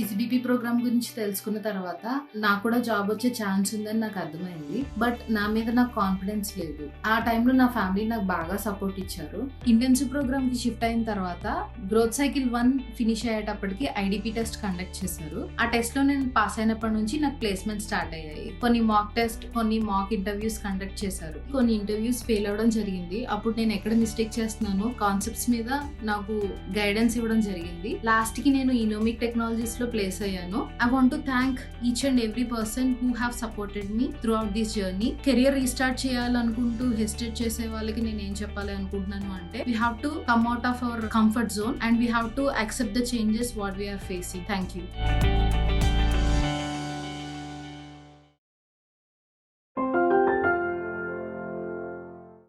CCBP programme గురించి తెలుసుకున్న తర్వాత నాకు కూడా జాబ్ వచ్చే ఛాన్స్ ఉందని నాకు అర్థమైంది. బట్ నా మీద నాకు కాన్ఫిడెన్స్ లేదు. ఆ టైంలో నా ఫ్యామిలీ నాకు బాగా సపోర్ట్ ఇచ్చారు. ఇంటెన్సివ్ ప్రోగ్రామ్ కి షిఫ్ట్ అయిన తర్వాత గ్రోత్ సైకిల్ 1 ఫినిష్ అయ్యేటప్పటికి IDP టెస్ట్ కండక్ట్ చేశారు. ఆ టెస్ట్ లో నేను పాస్ అయినప్పటి నుంచి నాకు ప్లేస్మెంట్ స్టార్ట్ అయ్యాయి. కొన్ని మాక్ టెస్ట్, కొన్ని మాక్ ఇంటర్వ్యూస్ కండక్ట్ చేశారు. కొన్ని ఇంటర్వ్యూస్ ఫెయిల్ అవ్వడం జరిగింది. అప్పుడు నేను ఎక్కడ మిస్టేక్ చేస్తున్నానో కాన్సెప్ట్స్ మీద నాకు గైడెన్స్ ఇవ్వడం జరిగింది. లాస్ట్ కి నేను ఇన్నోమిక్ టెక్నాలజీస్ లో ప్లేస్ అయ్యాను. I want to thank each and every person who have supported me throughout this journey. Career restart చేయాలనుకుంటూ హెసిటేట్ చేసే వాళ్ళకి నేను ఏం చెప్పాలి అనుకుంటున్నాను అంటే, we have to come out of our comfort zone and we have to accept the changes what we are facing. Thank you.